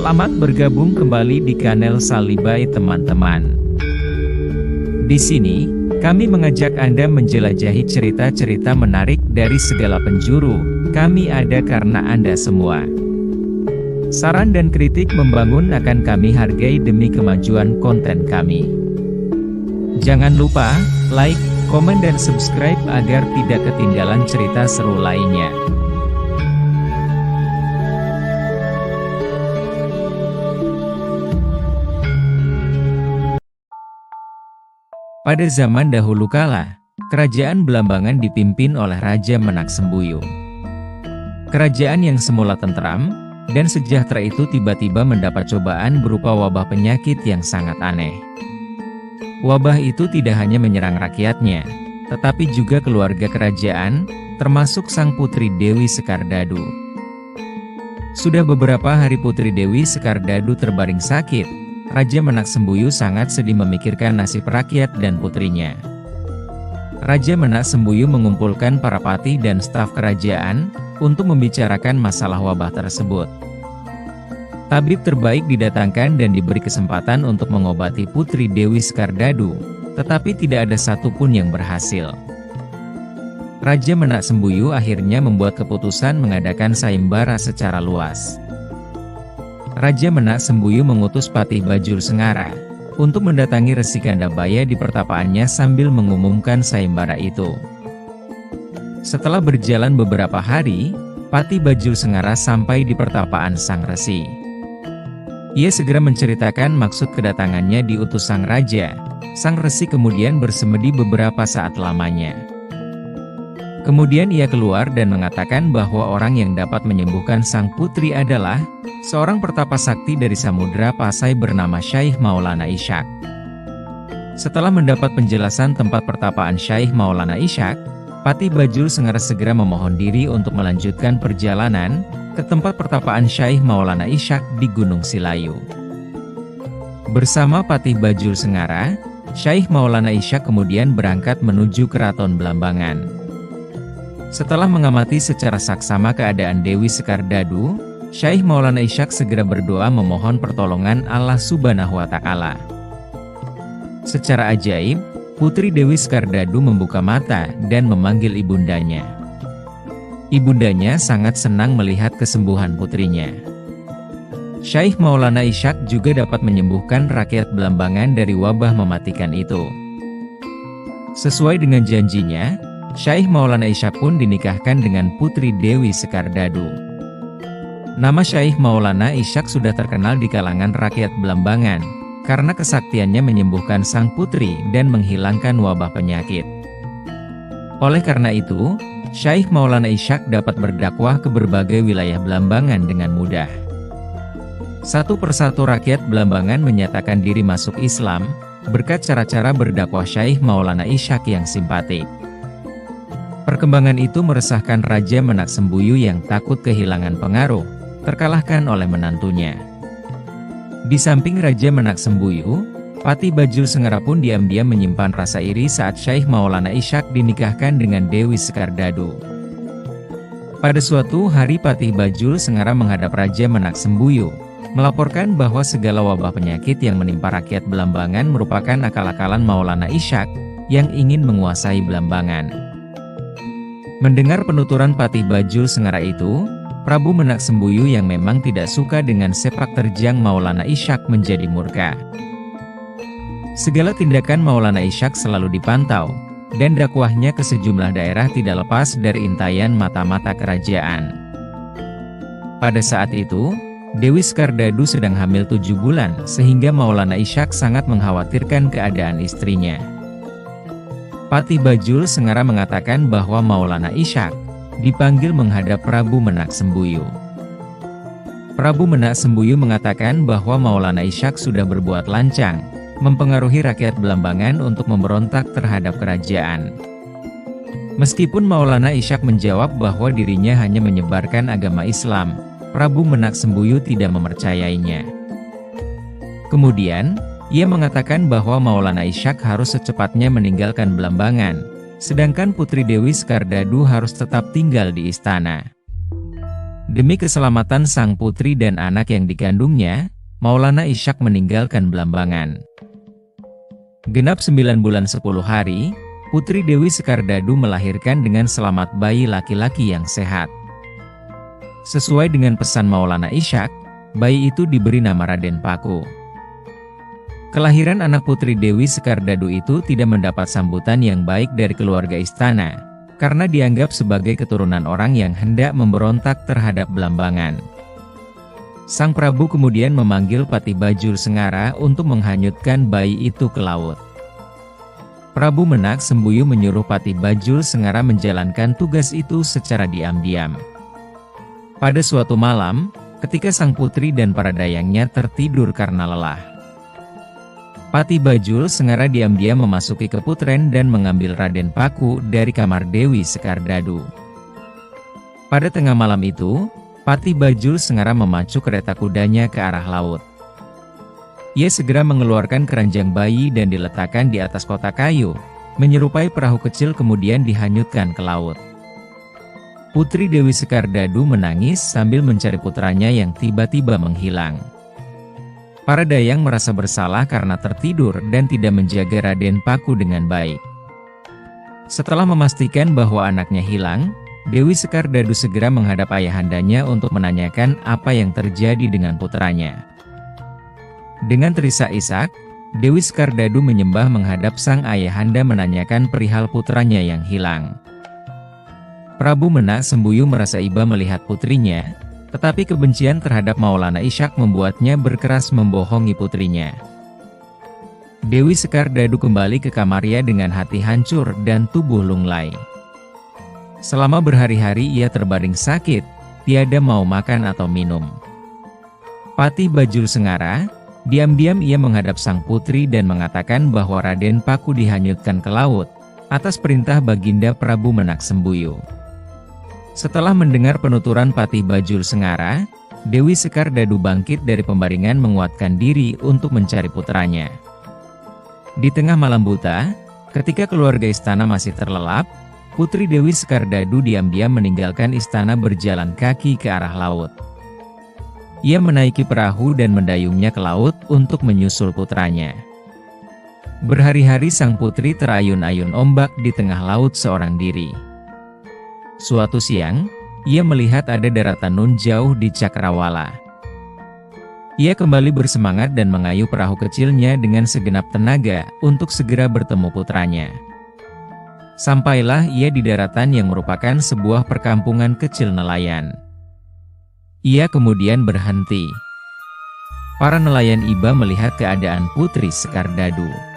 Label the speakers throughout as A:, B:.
A: Selamat bergabung kembali di channel Salibai teman-teman. Di sini, kami mengajak Anda menjelajahi cerita-cerita menarik dari segala penjuru. Kami ada karena Anda semua. Saran dan kritik membangun akan kami hargai demi kemajuan konten kami. Jangan lupa, like, komen dan subscribe agar tidak ketinggalan cerita seru lainnya. Pada zaman dahulu kala, kerajaan Belambangan dipimpin oleh Raja Menak-Sembuyung. Kerajaan yang semula tentram dan sejahtera itu tiba-tiba mendapat cobaan berupa wabah penyakit yang sangat aneh. Wabah itu tidak hanya menyerang rakyatnya, tetapi juga keluarga kerajaan, termasuk sang putri Dewi Sekardadu. Sudah beberapa hari putri Dewi Sekardadu terbaring sakit. Raja Menak-Sembuyung sangat sedih memikirkan nasib rakyat dan putrinya. Raja Menak-Sembuyung mengumpulkan para patih dan staf kerajaan untuk membicarakan masalah wabah tersebut. Tabib terbaik didatangkan dan diberi kesempatan untuk mengobati putri Dewi Sekardadu, tetapi tidak ada satupun yang berhasil. Raja Menak-Sembuyung akhirnya membuat keputusan mengadakan sayembara secara luas. Raja Menak-Sembuyung mengutus Patih Bajul Sengara untuk mendatangi Resi Kandabaya di pertapaannya sambil mengumumkan sayembara itu. Setelah berjalan beberapa hari, Patih Bajul Sengara sampai di pertapaan sang resi. Ia segera menceritakan maksud kedatangannya diutus sang raja. Sang resi kemudian bersemedi beberapa saat lamanya. Kemudian ia keluar dan mengatakan bahwa orang yang dapat menyembuhkan sang putri adalah seorang pertapa sakti dari Samudra Pasai bernama Syaikh Maulana Ishak. Setelah mendapat penjelasan tempat pertapaan Syaikh Maulana Ishak, Patih Bajul Sengara segera memohon diri untuk melanjutkan perjalanan ke tempat pertapaan Syaikh Maulana Ishak di Gunung Silayu. Bersama Patih Bajul Sengara, Syaikh Maulana Ishak kemudian berangkat menuju Keraton Belambangan. Setelah mengamati secara saksama keadaan Dewi Sekardadu, Syaikh Maulana Ishak segera berdoa memohon pertolongan Allah Subhanahu wa Ta'ala. Secara ajaib, putri Dewi Sekardadu membuka mata dan memanggil ibundanya. Ibundanya sangat senang melihat kesembuhan putrinya. Syaikh Maulana Ishak juga dapat menyembuhkan rakyat Belambangan dari wabah mematikan itu. Sesuai dengan janjinya, Syaikh Maulana Ishak pun dinikahkan dengan putri Dewi Sekardadu. Nama Syaikh Maulana Ishak sudah terkenal di kalangan rakyat Belambangan, karena kesaktiannya menyembuhkan sang putri dan menghilangkan wabah penyakit. Oleh karena itu, Syaikh Maulana Ishak dapat berdakwah ke berbagai wilayah Belambangan dengan mudah. Satu persatu rakyat Belambangan menyatakan diri masuk Islam, berkat cara-cara berdakwah Syaikh Maulana Ishak yang simpatik. Perkembangan itu meresahkan Raja Menak-Sembuyung yang takut kehilangan pengaruh, terkalahkan oleh menantunya. Di samping Raja Menak-Sembuyung, Patih Bajul Sengara pun diam-diam menyimpan rasa iri saat Syaikh Maulana Ishak dinikahkan dengan Dewi Sekardadu. Pada suatu hari Patih Bajul Sengara menghadap Raja Menak-Sembuyung, melaporkan bahwa segala wabah penyakit yang menimpa rakyat Belambangan merupakan akal-akalan Maulana Ishak yang ingin menguasai Belambangan. Mendengar penuturan Patih Bajul Sengara itu, Prabu Menak-Sembuyung yang memang tidak suka dengan sepak terjang Maulana Ishak menjadi murka. Segala tindakan Maulana Ishak selalu dipantau, dan dakwahnya ke sejumlah daerah tidak lepas dari intaian mata-mata kerajaan. Pada saat itu, Dewi Sekardadu sedang hamil 7 bulan, sehingga Maulana Ishak sangat mengkhawatirkan keadaan istrinya. Patih Bajul Sengara mengatakan bahwa Maulana Ishak dipanggil menghadap Prabu Menak-Sembuyung. Prabu Menak-Sembuyung mengatakan bahwa Maulana Ishak sudah berbuat lancang, mempengaruhi rakyat Belambangan untuk memberontak terhadap kerajaan. Meskipun Maulana Ishak menjawab bahwa dirinya hanya menyebarkan agama Islam, Prabu Menak-Sembuyung tidak mempercayainya. Kemudian, ia mengatakan bahwa Maulana Ishak harus secepatnya meninggalkan Belambangan, sedangkan putri Dewi Sekardadu harus tetap tinggal di istana. Demi keselamatan sang putri dan anak yang dikandungnya, Maulana Ishak meninggalkan Blambangan. Genap 9 bulan 10 hari, Putri Dewi Sekardadu melahirkan dengan selamat bayi laki-laki yang sehat. Sesuai dengan pesan Maulana Ishak, bayi itu diberi nama Raden Paku. Kelahiran anak Putri Dewi Sekardadu itu tidak mendapat sambutan yang baik dari keluarga istana, karena dianggap sebagai keturunan orang yang hendak memberontak terhadap Blambangan. Sang Prabu kemudian memanggil Patih Bajul Sengara untuk menghanyutkan bayi itu ke laut. Prabu Menak Sembuyu menyuruh Patih Bajul Sengara menjalankan tugas itu secara diam-diam. Pada suatu malam, ketika sang putri dan para dayangnya tertidur karena lelah, Patih Bajul Sengara diam-diam memasuki keputren dan mengambil Raden Paku dari kamar Dewi Sekardadu. Pada tengah malam itu, Patih Bajul Sengara memacu kereta kudanya ke arah laut. Ia segera mengeluarkan keranjang bayi dan diletakkan di atas kotak kayu, menyerupai perahu kecil kemudian dihanyutkan ke laut. Putri Dewi Sekardadu menangis sambil mencari putranya yang tiba-tiba menghilang. Para dayang merasa bersalah karena tertidur dan tidak menjaga Raden Paku dengan baik. Setelah memastikan bahwa anaknya hilang, Dewi Sekardadu segera menghadap ayahandanya untuk menanyakan apa yang terjadi dengan putranya. Dengan terisak-isak, Dewi Sekardadu menyembah menghadap sang ayahanda menanyakan perihal putranya yang hilang. Prabu Menak Sembuyu merasa iba melihat putrinya, tetapi kebencian terhadap Maulana Ishak membuatnya berkeras membohongi putrinya. Dewi Sekardadu kembali ke kamarnya dengan hati hancur dan tubuh lunglai. Selama berhari-hari ia terbaring sakit, tiada mau makan atau minum. Patih Bajul Sengara, diam-diam ia menghadap sang putri dan mengatakan bahwa Raden Paku dihanyutkan ke laut, atas perintah Baginda Prabu Menak Sembuyu. Setelah mendengar penuturan Patih Bajul Sengara, Dewi Sekardadu bangkit dari pembaringan menguatkan diri untuk mencari putranya. Di tengah malam buta, ketika keluarga istana masih terlelap, Putri Dewi Sekardadu diam-diam meninggalkan istana berjalan kaki ke arah laut. Ia menaiki perahu dan mendayungnya ke laut untuk menyusul putranya. Berhari-hari sang putri terayun-ayun ombak di tengah laut seorang diri. Suatu siang, ia melihat ada daratan nun jauh di Cakrawala. Ia kembali bersemangat dan mengayuh perahu kecilnya dengan segenap tenaga untuk segera bertemu putranya. Sampailah ia di daratan yang merupakan sebuah perkampungan kecil nelayan. Ia kemudian berhenti. Para nelayan iba melihat keadaan Putri Sekardadu.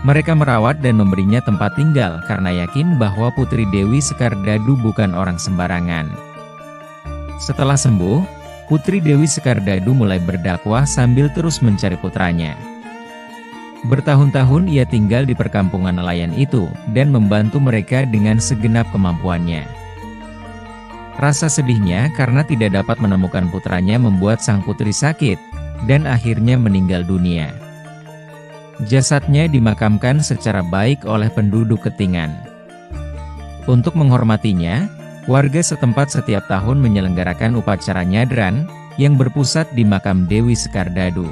A: Mereka merawat dan memberinya tempat tinggal karena yakin bahwa Putri Dewi Sekardadu bukan orang sembarangan. Setelah sembuh, Putri Dewi Sekardadu mulai berdakwah sambil terus mencari putranya. Bertahun-tahun ia tinggal di perkampungan nelayan itu dan membantu mereka dengan segenap kemampuannya. Rasa sedihnya karena tidak dapat menemukan putranya membuat sang putri sakit dan akhirnya meninggal dunia. Jasadnya dimakamkan secara baik oleh penduduk Ketingan. Untuk menghormatinya, warga setempat setiap tahun menyelenggarakan upacara nyadran yang berpusat di makam Dewi Sekardadu.